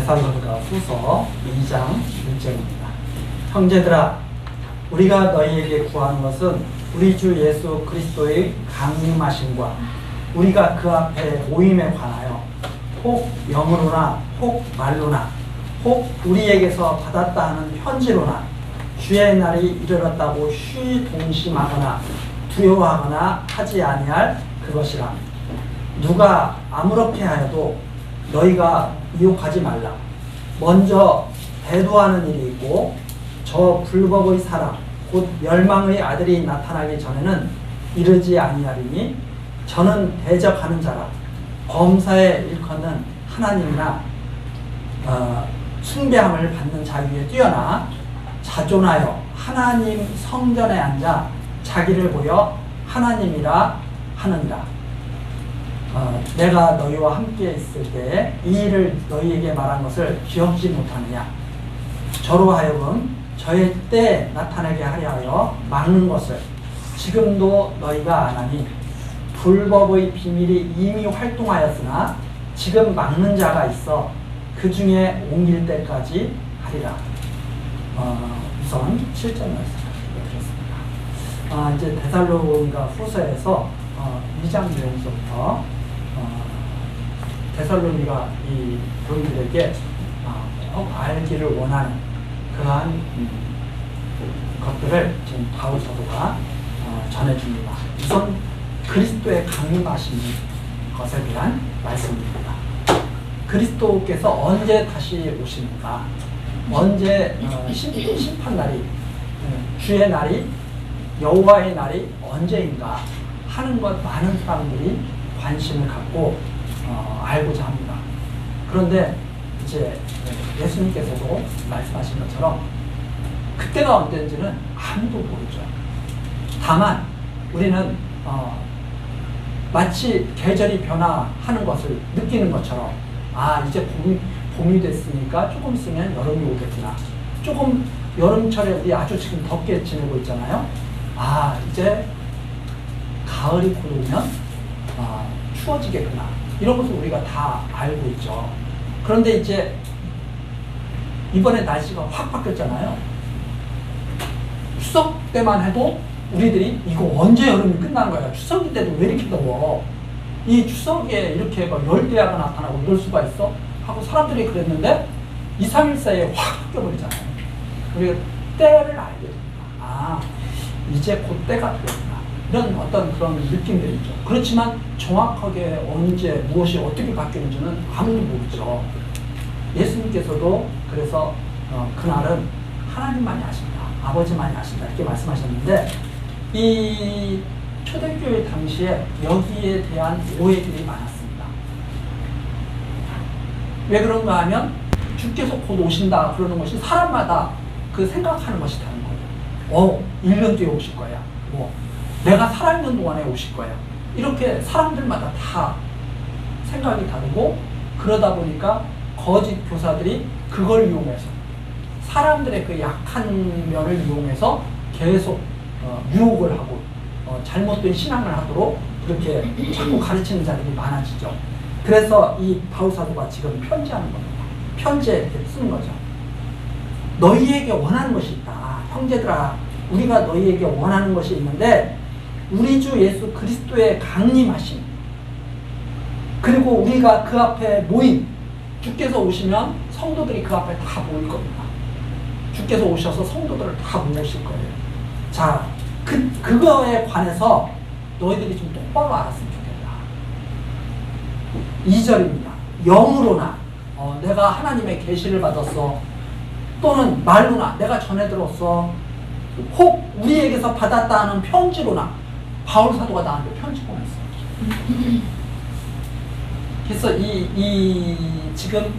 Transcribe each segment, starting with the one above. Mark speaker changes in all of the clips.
Speaker 1: 데살로니가 후서 2장 1절입니다. 형제들아, 우리가 너희에게 구하는 것은 우리 주 예수 그리스도의 강림하심과 우리가 그 앞에 모임에 관하여 혹 영으로나 혹 말로나 혹 우리에게서 받았다 하는 편지로나 주의 날이 이르렀다고 동심하거나 두려워하거나 하지 아니할 그것이라. 누가 아무렇게 하여도 너희가 미혹하지 말라. 먼저 대도하는 일이 있고 저 불법의 사람 곧 멸망의 아들이 나타나기 전에는 이르지 아니하리니 저는 대적하는 자라. 범사에 일컫는 하나님이나 숭배함을 받는 자 위에 뛰어나 자존하여 하나님 성전에 앉아 자기를 보여 하나님이라 하느니라. 내가 너희와 함께 있을 때 이 일을 너희에게 말한 것을 기억지 못하느냐. 저로 하여금 저의 때에 나타나게 하려 막는 것을 지금도 너희가 안 하니 불법의 비밀이 이미 활동하였으나 지금 막는 자가 있어 그 중에 옮길 때까지 하리라. 우선 7절 말씀 드렸습니다. 이제 데살로니가 후서에서 2장 내용서부터 데살로니가 이 교인들에게 꼭 알기를 원하는 그러한 것들을 지금 바울 사도가 전해줍니다. 우선 그리스도의 강림하신 것에 대한 말씀입니다. 그리스도께서 언제 다시 오십니까? 언제 심판날이, 주의 날이, 여호와의 날이 언제인가 하는 것 많은 사람들이 관심을 갖고 알고자 합니다. 그런데 이제 예수님께서도 말씀하신 것처럼 그때가 언제인지는 아무도 모르죠. 다만 우리는 마치 계절이 변화하는 것을 느끼는 것처럼 이제 봄이 됐으니까 조금 있으면 여름이 오겠구나. 조금 여름철에 우리 아주 지금 덥게 지내고 있잖아요. 이제 가을이 곧 오면 추워지겠구나. 이런 것을 우리가 다 알고 있죠. 그런데 이제 이번에 날씨가 확 바뀌었잖아요. 추석 때만 해도 우리들이 이거 언제 여름이 끝난 거야? 추석인데도 왜 이렇게 더워? 이 추석에 이렇게 열대야가 나타나고 이럴 수가 있어? 하고 사람들이 그랬는데 2, 3일 사이에 확 바뀌어버리잖아요. 우리가 때를 알게 됩니다. 이제 곧 때가 되겠구나. 이런 어떤 그런 느낌들이죠. 그렇지만 정확하게 언제 무엇이 어떻게 바뀌는지는 아무도 모르죠. 예수님께서도 그래서 그날은 하나님만이 아십니다. 아버지만이 아십니다. 이렇게 말씀하셨는데 이 초대교회 당시에 여기에 대한 오해들이 많았습니다. 왜 그런가 하면 주께서 곧 오신다 그러는 것이 사람마다 그 생각하는 것이 다른 거예요. 1년 뒤에 오실 거야. 내가 살아있는 동안에 오실 거야. 이렇게 사람들마다 다 생각이 다르고 그러다 보니까 거짓 교사들이 그걸 이용해서 사람들의 그 약한 면을 이용해서 계속 유혹을 하고 잘못된 신앙을 하도록 그렇게 자꾸 가르치는 자들이 많아지죠. 그래서 이 바울 사도가 지금 편지하는 겁니다. 편지에 이렇게 쓰는 거죠. 너희에게 원하는 것이 있다. 형제들아, 우리가 너희에게 원하는 것이 있는데 우리 주 예수 그리스도의 강림하심 그리고 우리가 그 앞에 모임, 주께서 오시면 성도들이 그 앞에 다 모일 겁니다. 주께서 오셔서 성도들을 다 모으실 거예요. 자, 그거에 관해서 너희들이 좀 똑바로 알았으면 좋겠다. 2절입니다. 영으로나 내가 하나님의 계시를 받았어. 또는 말로나 내가 전해 들었어. 혹 우리에게서 받았다 하는 편지로나 바울 사도가 나한테 편지 보냈어. 그래서 지금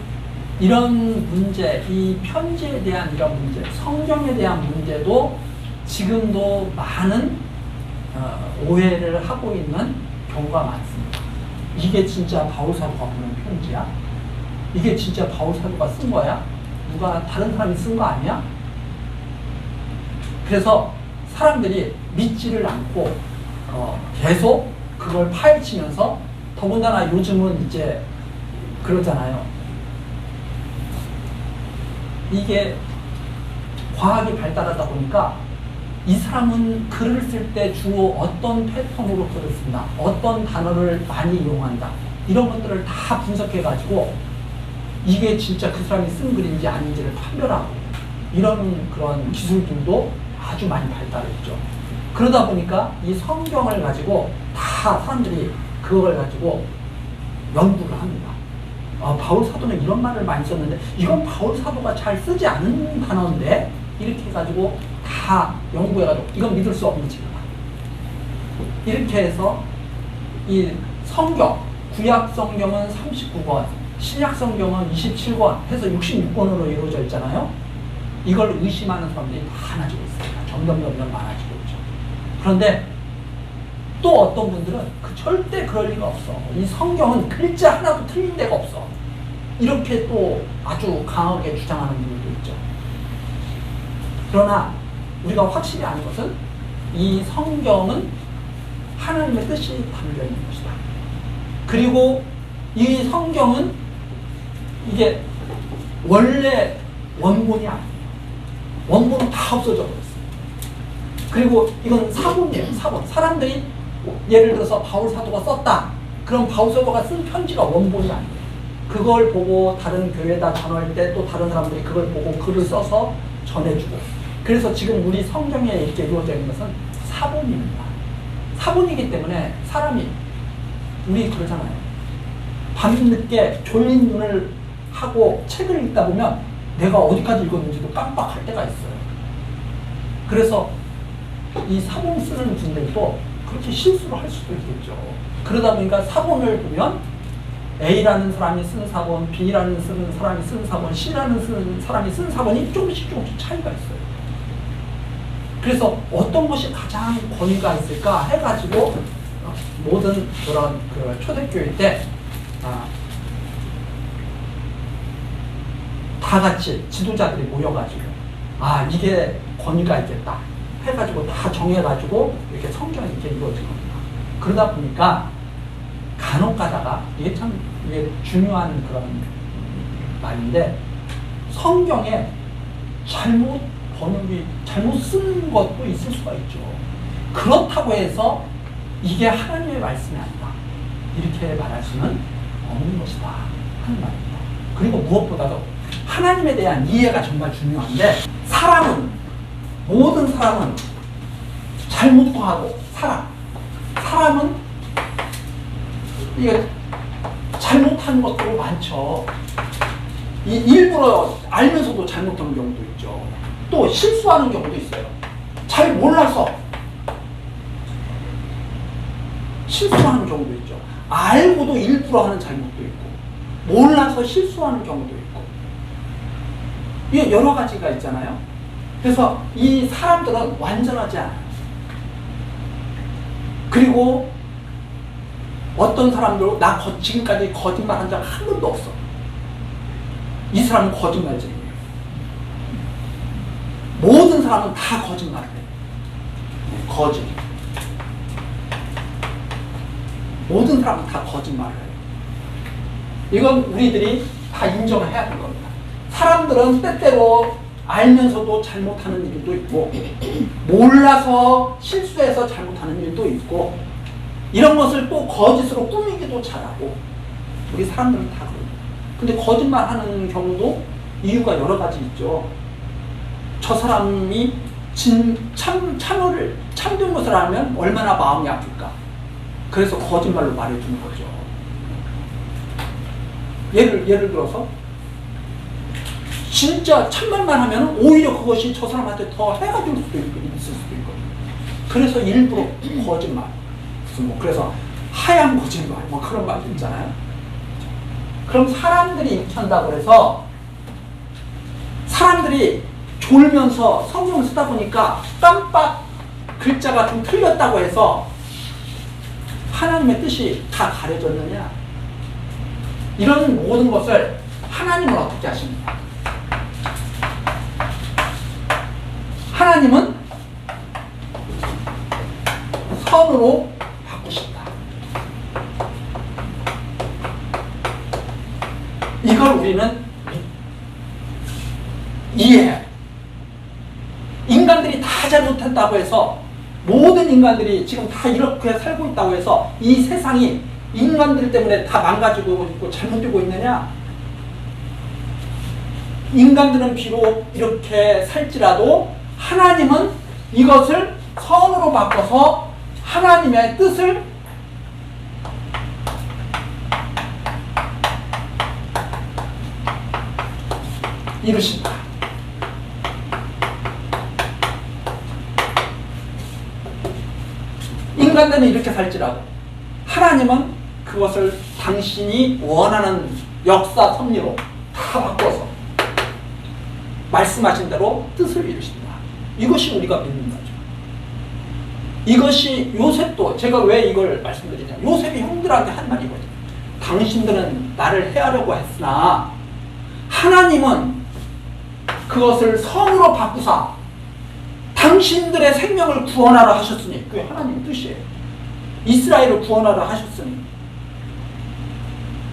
Speaker 1: 이런 문제, 이 편지에 대한 이런 문제, 성경에 대한 문제도 지금도 많은 오해를 하고 있는 경우가 많습니다. 이게 진짜 바울 사도가 보낸 편지야? 이게 진짜 바울 사도가 쓴 거야? 누가 다른 사람이 쓴 거 아니야? 그래서 사람들이 믿지를 않고 계속 그걸 파헤치면서 더군다나 요즘은 이제 그러잖아요. 이게 과학이 발달하다 보니까 이 사람은 글을 쓸 때 주로 어떤 패턴으로 글을 쓴다, 어떤 단어를 많이 이용한다, 이런 것들을 다 분석해가지고 이게 진짜 그 사람이 쓴 글인지 아닌지를 판별하고 이런 그런 기술들도 아주 많이 발달했죠. 그러다 보니까 이 성경을 가지고 다 사람들이 그걸 가지고 연구를 합니다. 바울 사도는 이런 말을 많이 썼는데 이건 바울 사도가 잘 쓰지 않은 단어인데 이렇게 해가지고 다 연구해가지고 이건 믿을 수 없는 책이다. 이렇게 해서 이 성경, 구약 성경은 39권, 신약 성경은 27권 해서 66권으로 이루어져 있잖아요. 이걸 의심하는 사람들이 많아지고 있습니다. 점점 많아지고 있죠. 그런데 또 어떤 분들은 절대 그럴 리가 없어. 이 성경은 글자 하나도 틀린 데가 없어. 이렇게 또 아주 강하게 주장하는 분들도 있죠. 그러나 우리가 확실히 아는 것은 이 성경은 하나님의 뜻이 담겨 있는 것이다. 그리고 이 성경은 이게 원래 원본이 아니에요. 원본은 다 없어져 버렸어요. 그리고 이건 사본이에요. 사본. 사람들이 예를 들어서 바울 사도가 썼다. 그럼 바울 사도가 쓴 편지가 원본이 아니에요. 그걸 보고 다른 교회에다 전할 때 또 다른 사람들이 그걸 보고 글을 써서 전해주고. 그래서 지금 우리 성경에 이렇게 이루어져 있는 것은 사본입니다. 사본이기 때문에 사람이 우리 그러잖아요. 밤늦게 졸린 눈을 하고 책을 읽다 보면 내가 어디까지 읽었는지도 깜빡할 때가 있어요. 그래서 이 사본 쓰는 분들도 그렇게 실수를 할 수도 있겠죠. 그러다 보니까 사본을 보면 A라는 사람이 쓴 사본, B라는 사람이 쓴 사본, C라는 사람이 쓴 사본이 조금씩 차이가 있어요. 그래서 어떤 것이 가장 권위가 있을까 해가지고 모든 그런 초대교회 때 다 같이 지도자들이 모여가지고 이게 권위가 있겠다 해가지고 다 정해가지고 이렇게 성경이 이렇게 이루어진 겁니다. 그러다 보니까 간혹 가다가 이게 참 중요한 그런 말인데 성경에 잘못 번역이 잘못 쓴 것도 있을 수가 있죠. 그렇다고 해서 이게 하나님의 말씀이 아니다 이렇게 말할 수는 없는 것이다 하는 말입니다. 그리고 무엇보다도 하나님에 대한 이해가 정말 중요한데 모든 사람은 잘못도 하고 사람은 이게 잘못하는 것도 많죠. 일부러 알면서도 잘못하는 경우도 있죠. 또 실수하는 경우도 있어요. 잘 몰라서 실수하는 경우도 있죠. 알고도 일부러 하는 잘못도 있고 몰라서 실수하는 경우도 있고 이게 여러 가지가 있잖아요. 그래서 이 사람들은 완전하지 않아요. 그리고 어떤 사람들은 지금까지 거짓말한 적 한 번도 없어. 이 사람은 거짓말쟁이에요. 모든 사람은 다 거짓말을 해요. 거짓. 모든 사람은 다 거짓말을 해요. 이건 우리들이 다 인정을 해야 될 겁니다. 사람들은 때때로 알면서도 잘못하는 일도 있고 몰라서 실수해서 잘못하는 일도 있고 이런 것을 또 거짓으로 꾸미기도 잘하고 우리 사람들은 다 그래요. 근데 거짓말하는 경우도 이유가 여러 가지 있죠. 저 사람이 참된 것을 알면 얼마나 마음이 아플까. 그래서 거짓말로 말해주는 거죠. 예를 들어서 진짜 참말만 하면 오히려 그것이 저 사람한테 더 해가 줄 수도 있을 수도 있거든요. 그래서 일부러 거짓말, 그래서 하얀 거짓말, 그런 말도 있잖아요. 그럼 사람들이 이렇게 한다고 해서 사람들이 졸면서 성경을 쓰다 보니까 깜빡 글자가 좀 틀렸다고 해서 하나님의 뜻이 다 가려졌느냐? 이런 모든 것을 하나님은 어떻게 하십니까? 하나님은 선으로 바꾸신다. 이걸 우리는 이해해. 인간들이 다 잘못했다고 해서 모든 인간들이 지금 다 이렇게 살고 있다고 해서 이 세상이 인간들 때문에 다 망가지고 있고 잘못되고 있느냐? 인간들은 비록 이렇게 살지라도 하나님은 이것을 선으로 바꿔서 하나님의 뜻을 이루신다. 인간들은 이렇게 살지라도 하나님은 그것을 당신이 원하는 역사 섭리로 다 바꿔서 말씀하신 대로 뜻을 이루신다. 이것이 우리가 믿는 거죠. 이것이 요셉도 제가 왜 이걸 말씀드리냐. 요셉이 형들한테 한 말이거든요. 당신들은 나를 해하려고 했으나 하나님은 그것을 성으로 바꾸사 당신들의 생명을 구원하라 하셨으니 그게 하나님의 뜻이에요. 이스라엘을 구원하라 하셨으니.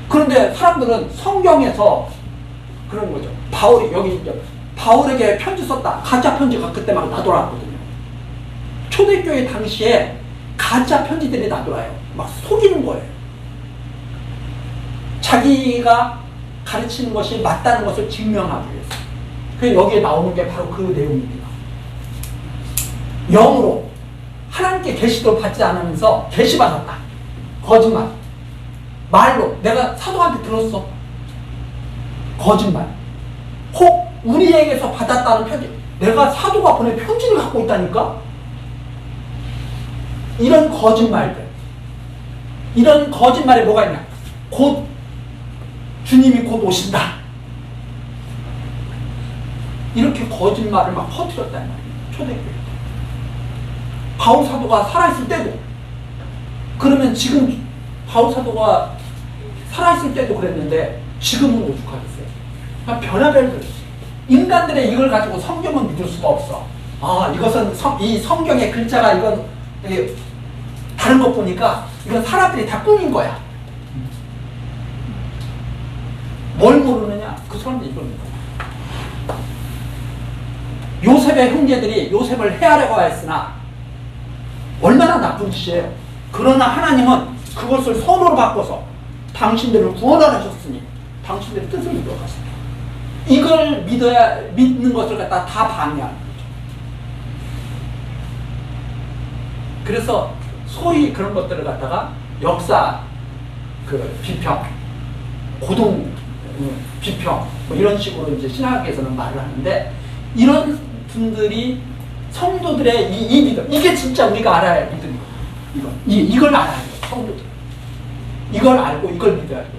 Speaker 1: 그런데 사람들은 성경에서 그런 거죠. 바울이 여기 이제 바울에게 편지 썼다. 가짜 편지가 그때 막 나돌았거든요. 초대교회 당시에 가짜 편지들이 나돌아요. 막 속이는 거예요. 자기가 가르치는 것이 맞다는 것을 증명하기 위해서. 그 여기에 나오는 게 바로 그 내용입니다. 영으로 하나님께 계시도 받지 않으면서 계시받았다. 거짓말. 말로 내가 사도한테 들었어. 거짓말. 혹 우리에게서 받았다는 편지. 내가 사도가 보낸 편지를 갖고 있다니까? 이런 거짓말들. 이런 거짓말에 뭐가 있냐? 곧 주님이 곧 오신다. 이렇게 거짓말을 막 퍼뜨렸다는 말이에요. 초대교회. 바울 사도가 살아있을 때도. 그러면 지금 바울 사도가 살아있을 때도 그랬는데 지금은 오죽하겠어요. 그러니까 변화별 인간들의 이걸 가지고 성경은 믿을 수가 없어. 아, 이것은 이 성경의 글자가 이건 다른 것 보니까 이건 사람들이 다 꾸민 거야. 뭘 모르느냐? 그 사람들이 이겁니다. 요셉의 형제들이 요셉을 해하려고 했으나 얼마나 나쁜 짓이에요. 그러나 하나님은 그것을 선으로 바꿔서 당신들을 구원하셨으니 당신들의 뜻을 이루어갔습니다. 이걸 믿는 것을 갖다 다 방해하는 거죠. 그래서 소위 그런 것들을 갖다가 역사 비평, 고동 비평 뭐 이런 식으로 이제 신학에서는 말을 하는데 이런 분들이 성도들의 이 믿음, 이게 진짜 우리가 알아야 할 믿음이거든요. 이걸 알아야 돼요, 성도들. 이걸 알고 이걸 믿어야 돼요.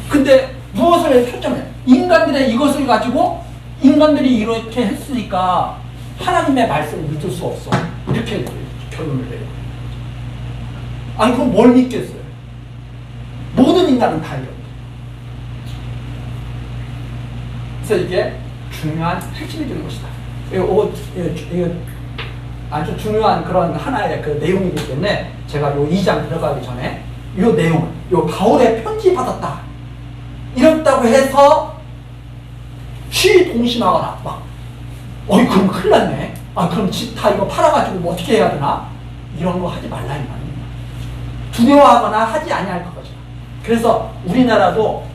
Speaker 1: 근데 무엇을 초점해? 인간들의 이것을 가지고 인간들이 이렇게 했으니까 하나님의 말씀을 믿을 수 없어. 이렇게 결론을 내요. 아니 그럼 뭘 믿겠어요? 모든 인간은 다 이렇다. 그래서 이게 중요한 핵심이 되는 것이다. 이거 아주 중요한 그런 하나의 그 내용이기 때문에 제가 요 2장 들어가기 전에 요 내용을, 요 바울의 편지 받았다. 이렇다고 해서 동심하거나 막, 그럼 큰일 났네. 그럼 집 다 이거 팔아가지고 뭐 어떻게 해야 되나? 이런 거 하지 말라 이 말입니다. 두려워하거나 하지 아니할 거죠. 그래서 우리나라도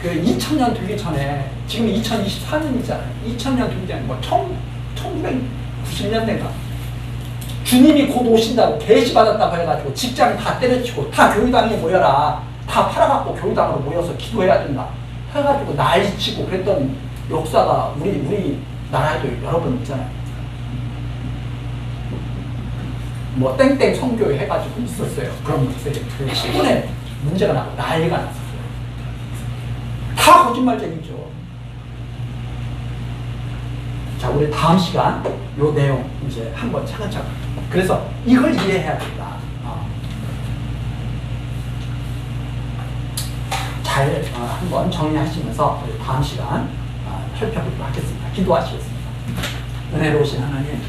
Speaker 1: 그 2000년 되기 전에 지금 2024년이잖아요. 2000년 되기 전에 뭐 1990년대인가 주님이 곧 오신다고 계시받았다고 해가지고 직장 다 때려치고 다 교회당에 모여라. 다 팔아갖고 교회당으로 모여서 기도해야 된다. 해가지고 난리치고 그랬던 역사가 우리 나라에도 여러 번 있잖아요. 뭐 땡땡 성교회 해가지고 있었어요. 그런 신분에 문제가 나고 난리가 났었어요. 다 거짓말쟁이죠. 자, 우리 다음 시간 요 내용 이제 한번 차근차근. 그래서 이걸 이해해야 된다. 잘 한번 정리하시면서 우리 다음 시간 살펴보도록 하겠습니다. 기도하시겠습니다. 은혜로우신 하나님,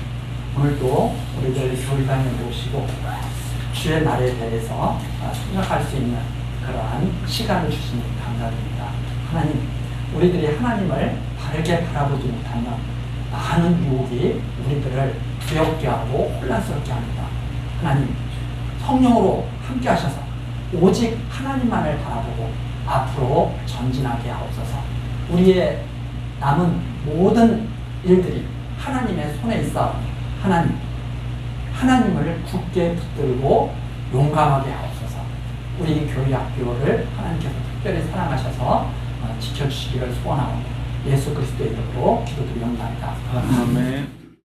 Speaker 1: 오늘도 우리들 교회당에 모시고 주의 날에 대해서 생각할 수 있는 그러한 시간을 주시니 감사드립니다. 하나님, 우리들이 하나님을 바르게 바라보지 못하면 많은 유혹이 우리들을 두렵게 하고 혼란스럽게 합니다. 하나님, 성령으로 함께 하셔서 오직 하나님만을 바라보고 앞으로 전진하게 하옵소서. 우리의 남은 모든 일들이 하나님의 손에 있어 하나님을 굳게 붙들고 용감하게 하옵소서. 우리 교회 학교를 하나님께서 특별히 사랑하셔서 지켜주시기를 소원하옵니다. 예수 그리스도의 이름으로 기도드리옵나이다.
Speaker 2: 아멘.